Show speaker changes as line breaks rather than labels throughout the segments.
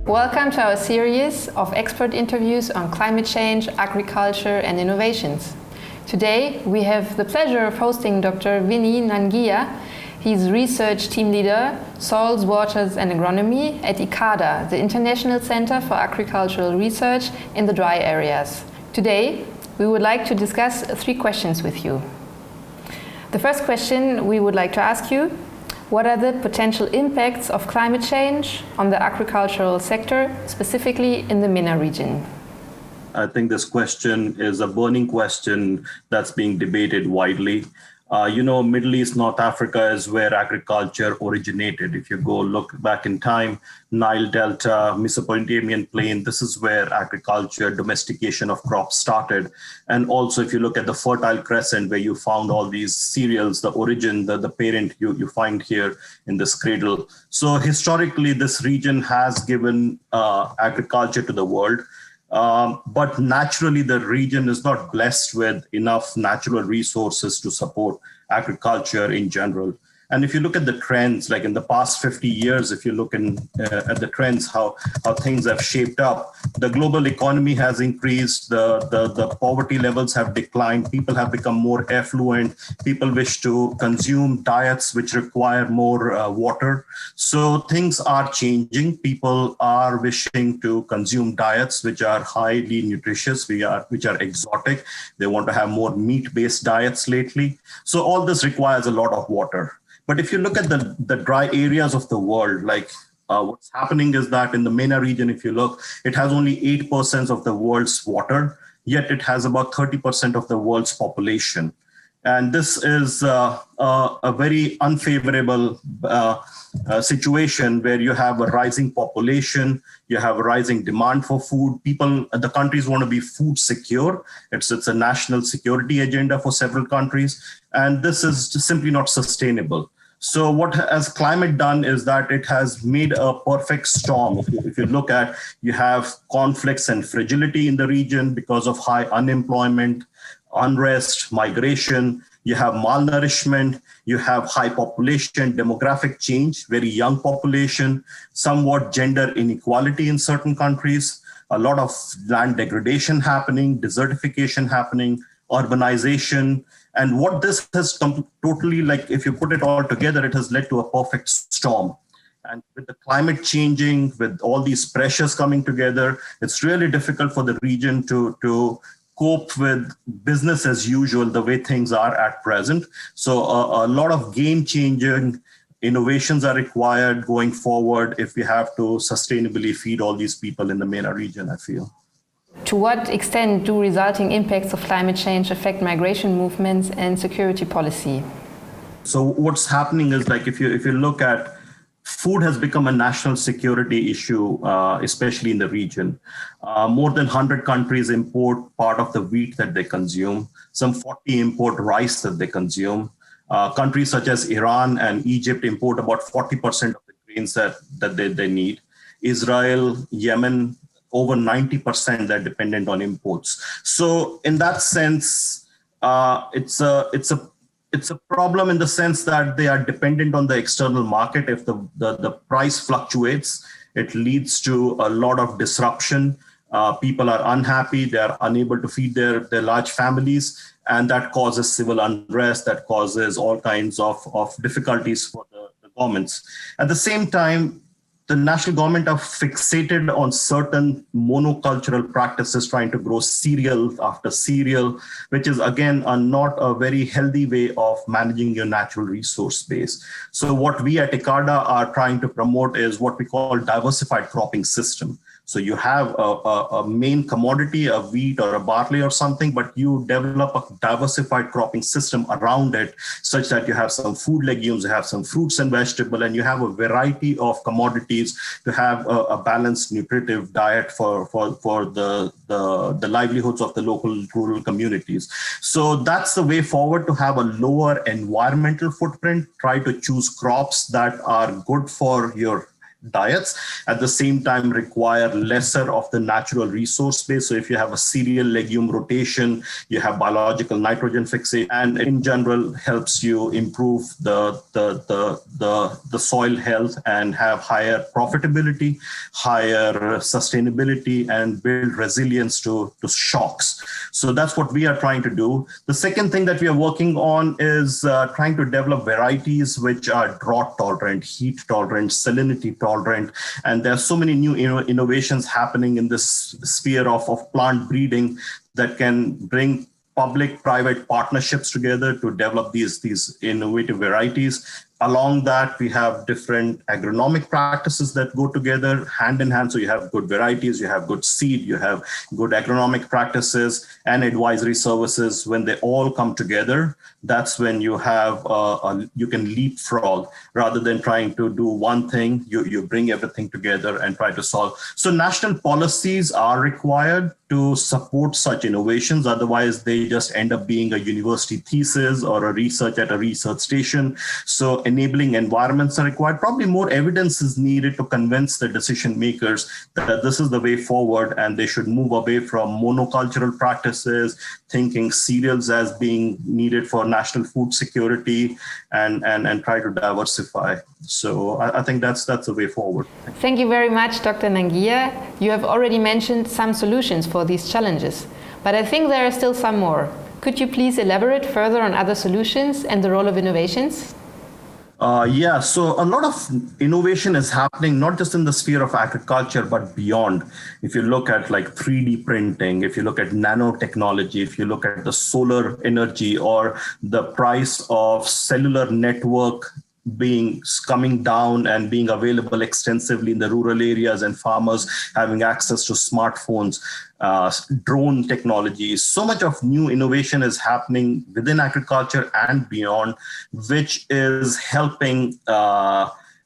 Welcome to our series of expert interviews on climate change, agriculture and innovations. Today we have the pleasure of hosting Dr. Vinay Nangia. He's research team leader, soils, waters and agronomy at ICADA, the International Center for Agricultural Research in the Dry Areas. Today we would like to discuss 3 questions with you. The first question we would like to ask you: what are the potential impacts of climate change on the agricultural sector, specifically in the MENA region?
I think this question is a burning question that's being debated widely. Middle East, North Africa is where agriculture originated. If you go look back in time, Nile Delta, Mesopotamian plain, this is where agriculture, domestication of crops started. And also, if you look at the Fertile Crescent, where you found all these cereals, the origin, the parent you find here in this cradle. So historically, this region has given agriculture to the world. But naturally, the region is not blessed with enough natural resources to support agriculture in general. And if you look at the trends, like in the past 50 years, if you look at the trends, how things have shaped up, the global economy has increased, the poverty levels have declined, people have become more affluent, people wish to consume diets which require more water. So things are changing. People are wishing to consume diets which are highly nutritious, which are exotic. They want to have more meat-based diets lately. So all this requires a lot of water. But if you look at the dry areas of the world, like what's happening is that in the MENA region, if you look, it has only 8% of the world's water, yet it has about 30% of the world's population. And this is a very unfavorable situation where you have a rising population, you have a rising demand for food. The countries want to be food secure. It's a national security agenda for several countries. And this is just simply not sustainable. So what has climate done is that it has made a perfect storm. If you look at, you have conflicts and fragility in the region because of high unemployment, unrest, migration, you have malnourishment, you have high population, demographic change, very young population, somewhat gender inequality in certain countries, a lot of land degradation happening, desertification happening, urbanization. And what this has totally, like if you put it all together, it has led to a perfect storm. And with the climate changing, with all these pressures coming together, it's really difficult for the region to cope with business as usual, the way things are at present. So a lot of game-changing innovations are required going forward if we have to sustainably feed all these people in the MENA region, I feel.
To what extent do resulting impacts of climate change affect migration movements and security policy?
So what's happening is, like, if you look at, food has become a national security issue, especially in the region. More than 100 countries import part of the wheat that they consume. Some 40 import rice that they consume. Countries such as Iran and Egypt import about 40% of the grains that they need. Israel, Yemen, over 90% they're dependent on imports. So in that sense, it's a problem in the sense that they are dependent on the external market. If the price fluctuates, it leads to a lot of disruption. People are unhappy, they're unable to feed their large families, and that causes civil unrest, that causes all kinds of difficulties for the governments. At the same time, the national government are fixated on certain monocultural practices, trying to grow cereal after cereal, which is again not a very healthy way of managing your natural resource base. So what we at ICADA are trying to promote is what we call diversified cropping system. So you have a main commodity, a wheat or a barley or something, but you develop a diversified cropping system around it such that you have some food legumes, you have some fruits and vegetables, and you have a variety of commodities to have a balanced nutritive diet for the livelihoods of the local rural communities. So that's the way forward, to have a lower environmental footprint, try to choose crops that are good for your diets, at the same time require lesser of the natural resource base. So if you have a cereal legume rotation, you have biological nitrogen fixation, and in general helps you improve the soil health and have higher profitability, higher sustainability, and build resilience to shocks. So that's what we are trying to do. The second thing that we are working on is trying to develop varieties which are drought tolerant, heat tolerant, salinity tolerant. And there are so many new innovations happening in this sphere of plant breeding that can bring public-private partnerships together to develop these innovative varieties. Along that, we have different agronomic practices that go together hand in hand. So you have good varieties, you have good seed, you have good agronomic practices and advisory services. When they all come together, that's when you have you can leapfrog rather than trying to do one thing. You bring everything together and try to solve. So national policies are required to support such innovations. Otherwise, they just end up being a university thesis or a research at a research station. So enabling environments are required. Probably more evidence is needed to convince the decision makers that this is the way forward and they should move away from monocultural practices, thinking cereals as being needed for national food security, and try to diversify. So I think that's the way forward.
Thank you very much, Dr. Nangia. You have already mentioned some solutions for these challenges, but I think there are still some more. Could you please elaborate further on other solutions and the role of innovations?
Yeah, so a lot of innovation is happening, not just in the sphere of agriculture, but beyond. If you look at like 3D printing, if you look at nanotechnology, if you look at the solar energy or the price of cellular network coming down and being available extensively in the rural areas and farmers having access to smartphones, drone technologies. So much of new innovation is happening within agriculture and beyond, which is helping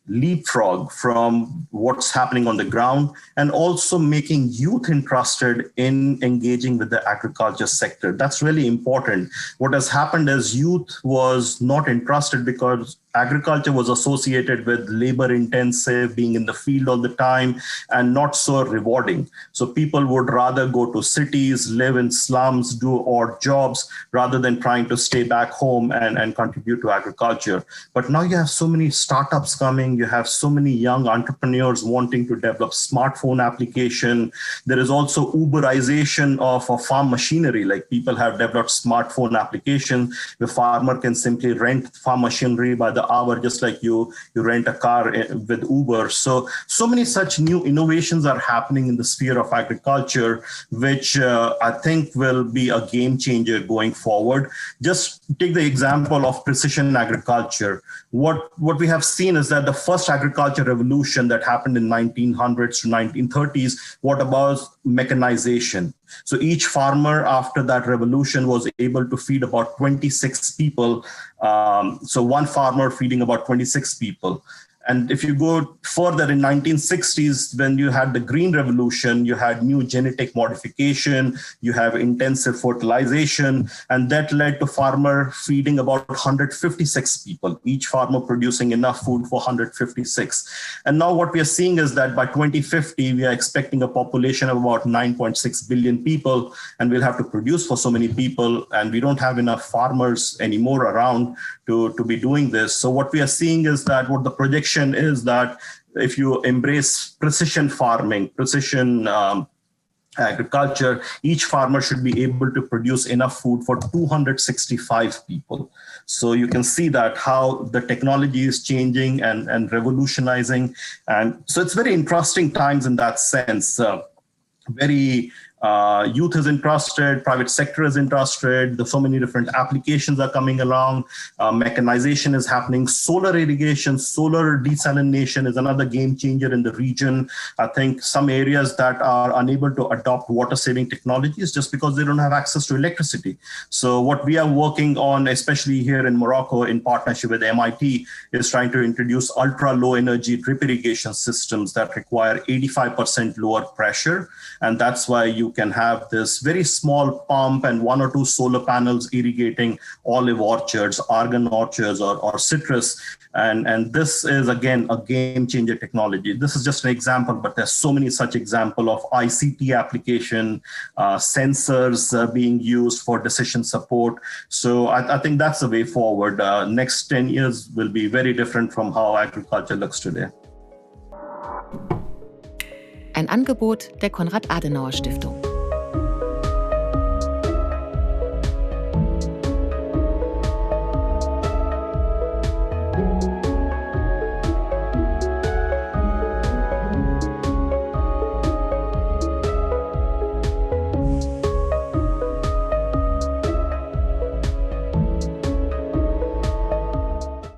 leapfrog from what's happening on the ground and also making youth interested in engaging with the agriculture sector. That's really important. What has happened is youth was not interested because agriculture was associated with labor intensive, being in the field all the time, and not so rewarding. So people would rather go to cities, live in slums, do odd jobs, rather than trying to stay back home and contribute to agriculture. But now you have so many startups coming, you have so many young entrepreneurs wanting to develop smartphone application. There is also Uberization of farm machinery, like people have developed smartphone application. The farmer can simply rent farm machinery by the hour, just like you rent a car with Uber. So many such new innovations are happening in the sphere of agriculture, which I think will be a game changer going forward. Just take the example of precision agriculture. What we have seen is that the first agriculture revolution that happened in 1900s to 1930s, what about mechanization? So each farmer after that revolution was able to feed about 26 people. So one farmer feeding about 26 people. And if you go further in 1960s, when you had the Green Revolution, you had new genetic modification, you have intensive fertilization, and that led to farmer feeding about 156 people, each farmer producing enough food for 156. And now what we are seeing is that by 2050, we are expecting a population of about 9.6 billion people, and we'll have to produce for so many people, and we don't have enough farmers anymore around to be doing this. So what we are seeing is that what the projection is that if you embrace precision farming, precision agriculture, each farmer should be able to produce enough food for 265 people. So you can see that how the technology is changing and revolutionizing. And so it's very interesting times in that sense. Youth is interested, private sector is interested. There's so many different applications are coming along. Mechanization is happening. Solar irrigation, solar desalination is another game changer in the region. I think some areas that are unable to adopt water saving technologies just because they don't have access to electricity. So what we are working on, especially here in Morocco in partnership with MIT, is trying to introduce ultra low energy drip irrigation systems that require 85% lower pressure. And that's why you you can have this very small pump and 1 or 2 solar panels irrigating olive orchards, argan orchards, or citrus. And this is, again, a game changer technology. This is just an example, but there's so many such examples of ICT application, sensors being used for decision support. So I think that's the way forward. Next 10 years will be very different from how agriculture looks today.
Ein Angebot der Konrad Adenauer Stiftung.